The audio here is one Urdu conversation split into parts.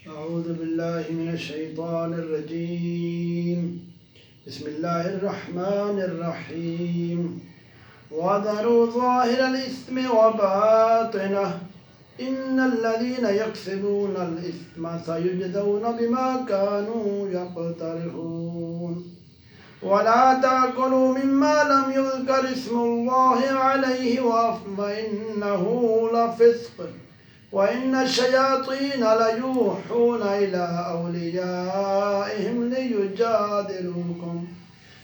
أعوذ بالله من الشيطان الرجيم. بسم الله الرحمن الرحيم. وذروا ظاهر الإثم وباطنه إن الذين يكسبون الإثم سيجزون بما كانوا يقترفون. ولا تأكلوا مما لم يذكر اسم الله عليه وإنه لفسق وإن الشياطين ليوحون إلى أوليائهم ليجادلوكم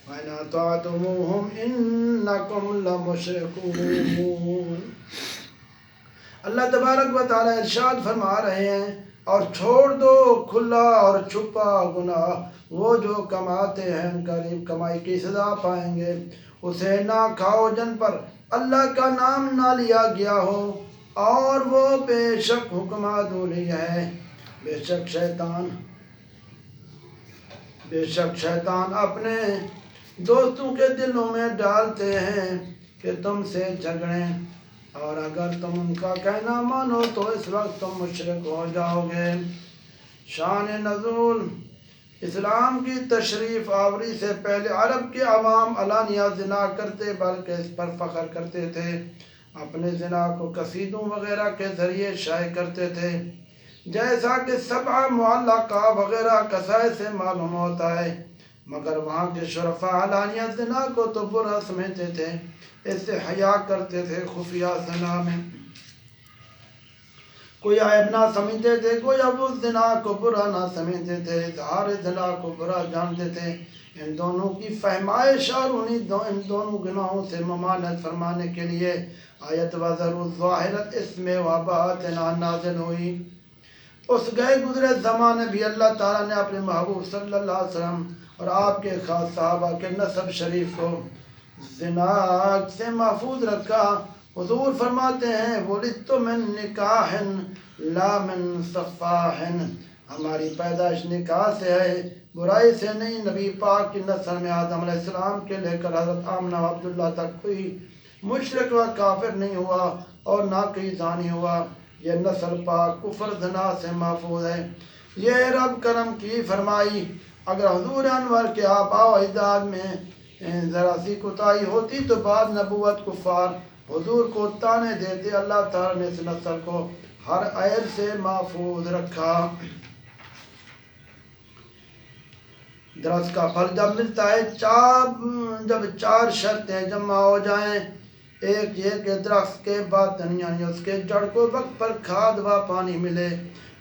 وإن أطعتموهم إنكم لمشركون. اللہ تبارک و تعالی ارشاد فرما رہے ہیں، اور چھوڑ دو کھلا اور چھپا گناہ، وہ جو کماتے ہیں قریب کمائی کی سزا پائیں گے. اسے نہ کھاؤ جن پر اللہ کا نام نہ لیا گیا ہو، اور وہ بے شک حکم عدولی ہے. بے شک شیطان اپنے دوستوں کے دلوں میں ڈالتے ہیں کہ تم سے جھگڑیں، اور اگر تم ان کا کہنا مانو تو اس وقت تم مشرک ہو جاؤ گے. شان نزول: اسلام کی تشریف آوری سے پہلے عرب کے عوام علانیہ زنا کرتے بلکہ اس پر فخر کرتے تھے. اپنے زنا کو قصیدوں وغیرہ کے ذریعے شائع کرتے تھے، جیسا کہ سبع معلقہ وغیرہ قصائد سے معلوم ہوتا ہے. مگر وہاں کے شرفاء علانیہ زنا کو تو برا سمجھتے تھے، اس سے حیا کرتے تھے. خفیہ زنا میں کوئی عیب نہ سمجھتے تھے، کوئی ابو زنا کو برا نہ سمجھتے تھے، اظہار زنا کو برا جانتے تھے. ان دونوں کی فہمائش اور ان دونوں گناہوں سے ممانعت فرمانے کے لیے آیت وَذَرُوا ظَاهِرَ الْإِثْمِ وَبَاطِنَهُ نازل ہوئی. اس گئے گزرے زمانے بھی اللہ تعالیٰ نے اپنے محبوب صلی اللہ علیہ وسلم اور آپ کے خاص صحابہ کے نسب شریف کو زنا سے محفوظ رکھا. حضور فرماتے ہیں وَلِدْتُ مِن نِکَاحٍ لَا مِن صَفَاحٍ، ہماری پیدائش نکاح سے ہے، برائی سے نہیں. نبی پاک کی نسل میں آدم علیہ السلام کے لے کر حضرت آمنہ و عبداللہ تک کوئی مشرک و کافر نہیں ہوا اور نہ کوئی زانی ہوا. یہ نسل پاک کفر زنا سے محفوظ ہے. یہ رب کرم کی فرمائی. اگر حضور انور کے آباء و اجداد میں ذرا سی کوتاہی ہوتی تو بعد نبوت کفار حضور کو تانے دیتے. اللہ تعالیٰ نے اس نسل کو ہر عیب سے محفوظ رکھا. درخت کا پھل جب ملتا ہے جب چار شرطیں جمع ہو جائیں. ایک یہ کہ درخت کے باطن یعنی اس کے جڑ کو وقت پر کھاد و پانی ملے.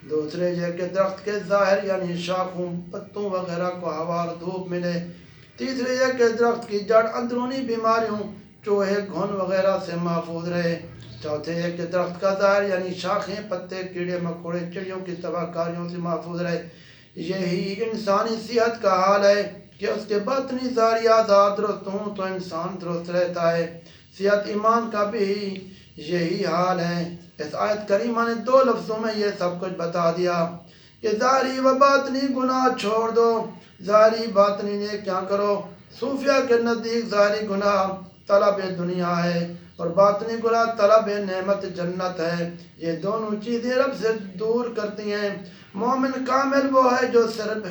دوسرے یہ کہ درخت کے ظاہر یعنی شاخوں پتوں وغیرہ کو ہوا اور دھوپ ملے. تیسرے یہ کہ درخت کی جڑ اندرونی بیماریوں چوہے گھن وغیرہ سے محفوظ رہے. چوتھے یہ کہ درخت کا ظاہر یعنی شاخیں پتے کیڑے مکوڑے چڑیوں کی تباہ کاریوں سے محفوظ رہے. یہی انسانی صحت کا حال ہے کہ اس کے باطنی ظاہری اعضاء درست ہوں تو انسان درست رہتا ہے. صحت ایمان کا بھی یہی حال ہے. اس آیت کریمہ نے 2 لفظوں میں یہ سب کچھ بتا دیا کہ ظاہری و باطنی گناہ چھوڑ دو. ظاہری باطنی نے کیا کرو. صوفیہ کے نزدیک ظاہری گناہ طلب دنیا ہے اور باطنی گناہ طلب نعمت جنت ہے. یہ دونوں چیزیں رب سے دور کرتی ہیں. مومن کامل وہ ہے جو صرف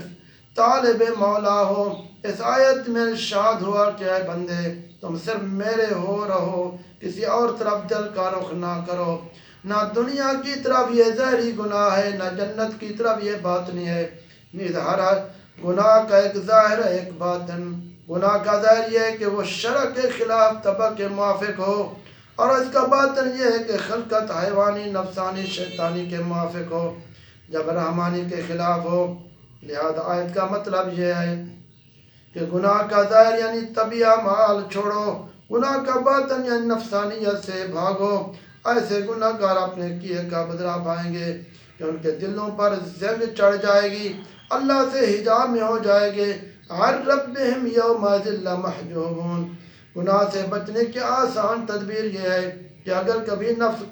طالب مولا ہو. اس آیت میں ارشاد ہوا کہ اے بندے تم صرف میرے ہو رہو، کسی اور طرف دل کا رخ نہ کرو. نہ دنیا کی طرف یہ ظاہری گناہ ہے، نہ جنت کی طرف یہ باطنی ہے. ہر گناہ کا ایک ظاہر ہے ایک باطن. گناہ کا ظاہر یہ ہے کہ وہ شرع کے خلاف طبع کے موافق ہو، اور اس کا باطن یہ ہے کہ خلقت حیوانی نفسانی شیطانی کے موافق ہو، جب رحمانی کے خلاف ہو. لہذا آیت کا مطلب یہ ہے کہ گناہ کا ظاہر یعنی طبعی اعمال چھوڑو، گناہ کا باطن یعنی نفسانیت سے بھاگو. ایسے گناہ گار اپنے کیے کا بدلہ پائیں گے کہ ان کے دلوں پر زنگ چڑھ جائے گی، اللہ سے حجاب میں ہو جائے گے. عن ربہم یومئذ لمحجوبون. گناہ سے بچنے کی آسان تدبیر یہ ہے کہ اگر کبھی نفس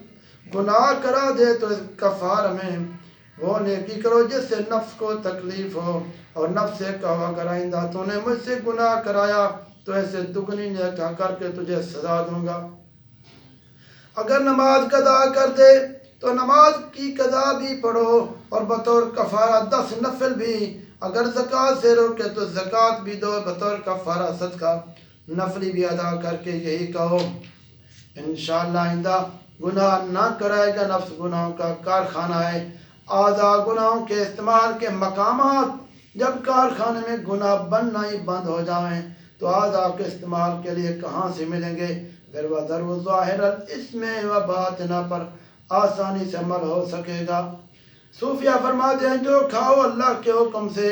گناہ کرا دے تو اس کفار میں وہ نیکی کرو جس سے نفس کو تکلیف ہو، اور نفس سے کہو اگر آئندہ تو نے مجھ سے گناہ کرایا تو ایسے دگنی نیکی کر کے تجھے سزا دوں گا. اگر نماز قضا کر دے تو نماز کی قضا بھی پڑھو اور بطور کفارہ 10 نفل بھی، اگر زکوٰۃ سے روکے تو زکوٰۃ بھی دو، بطور کفارہ صدقہ نفلی بھی ادا کر کے یہی کہو انشاءاللہ آئندہ گناہ نہ کرائے گا۔ نفس گناہوں کا کارخانہ ہے، اعضاء گناہوں کے استعمال کے مقامات، جب کارخانے میں گناہ بننا ہی بند ہو جائیں تو اعضاء کے استعمال کے لیے کہاں سے ملیں گے؟ پھر وَذَرُوا ظَاهِرَ الْإِثْمِ وَبَاطِنَهُ پر آسانی سے عمل ہو سکے گا۔ صوفیہ فرماتے ہیں جو کھاؤ اللہ کے حکم سے،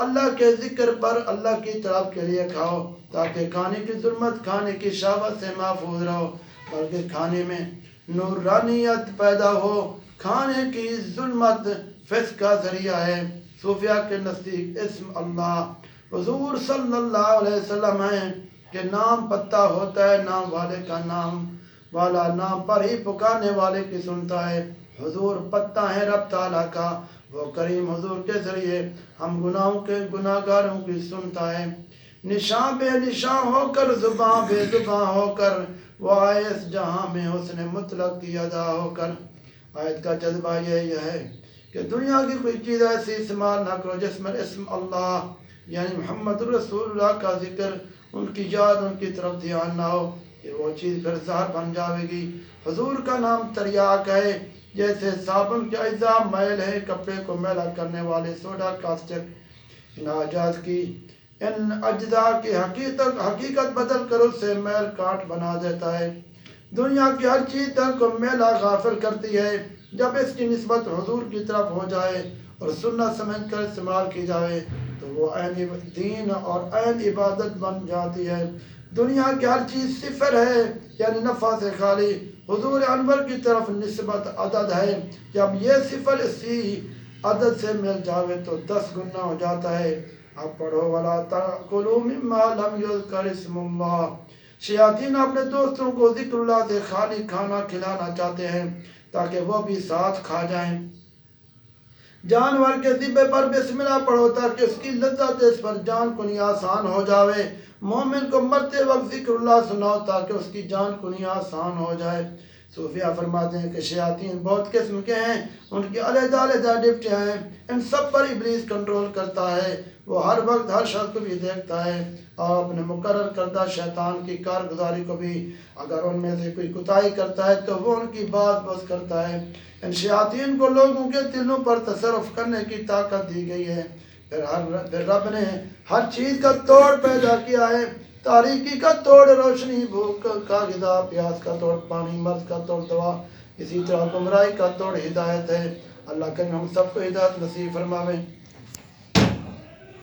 اللہ کے ذکر پر، اللہ کی طرف کے لیے کھاؤ، تاکہ کھانے کی ظلمت، کھانے کی شہوت سے محفوظ رہو، بلکہ کھانے میں نورانیت پیدا ہو۔ کھانے کی ظلمت فسق کا ذریعہ ہے۔ صوفیہ کے نزدیک اسم اللہ حضور صلی اللہ علیہ وسلم ہیں کہ نام پتہ ہوتا ہے، نام والے کا نام والا نام پر ہی پکارنے والے کی سنتا ہے۔ حضور پتہ ہے رب تعالیٰ کا، وہ کریم حضور کے ذریعے ہم گناہوں کے گناہگاروں کی سنتا ہے۔ نشاں بے نشاں ہو کر، زباں بے زباں ہو کر، وہ آئے اس جہاں میں حسن مطلق کی ادا ہو کر۔ آیت کا جذبہ یہ ہے کہ دنیا کی کوئی چیز ایسی استعمال نہ کرو جس میں اسم اللہ یعنی محمد رسول اللہ کا ذکر، ان کی یاد، ان کی طرف دھیان نہ ہو، کہ وہ چیز پھر زہر بن جاوے گی۔ حضور کا نام تریاک ہے، جیسے صابن کے اجزاء میل ہے، کپڑے کو میلا کرنے والے سوڈا کاسٹک، ان اعجاز کی ان اجزاء کی حقیقت بدل کر اس سے میل کاٹ بنا دیتا ہے۔ دنیا کی ہر چیز تک کو میلا غافل کرتی ہے، جب اس کی نسبت حضور کی طرف ہو جائے اور سنت سمجھ کر استعمال کی جائے تو وہ عین دین اور عین عبادت بن جاتی ہے۔ دنیا کی ہر چیز صفر ہے یعنی نفع سے خالی، حضور انور کی طرف نسبت عدد ہے، جب یہ صفر اسی عدد سے مل جاوے تو 10 گنا ہو جاتا ہے۔ اب پڑھو وَلَا تَأْكُلُوا مِمَّا لَمْ يُذْكَرِ اسْمُ اللَّهِ۔ شیاطین اپنے دوستوں کو ذکر اللہ سے خالی کھانا کھلانا چاہتے ہیں تاکہ وہ بھی ساتھ کھا جائیں۔ جانور کے ذبح پر بسم اللہ پڑھو تاکہ اس کی لذت اس پر جان کنی آسان ہو جاوے۔ مومن کو مرتے وقت ذکر اللہ سناؤ تاکہ اس کی جان کنی آسان ہو جائے۔ صوفیہ فرماتے ہیں کہ شیاطین بہت قسم کے ہیں، ان کی علیحدہ علیحدہ ڈپٹیاں ہیں، ان سب پر ابلیس کنٹرول کرتا ہے۔ وہ ہر وقت ہر شخص کو بھی دیکھتا ہے اور اپنے مقرر کردہ شیطان کی کارگزاری کو بھی، اگر ان میں سے کوئی کوتاہی کرتا ہے تو وہ ان کی بات بس کرتا ہے۔ ان شیاطین کو لوگوں کے دلوں پر تصرف کرنے کی طاقت دی گئی ہے۔ پھر رب نے ہر چیز کا توڑ پیدا کیا ہے، تاریکی کا توڑ روشنی، بھوک کا غذا، پیاس کا توڑ پانی، مرض کا توڑ دوا، اسی طرح گمراہی کا توڑ ہدایت ہے۔ اللہ کریم ہم سب کو ہدایت نصیب فرماوے۔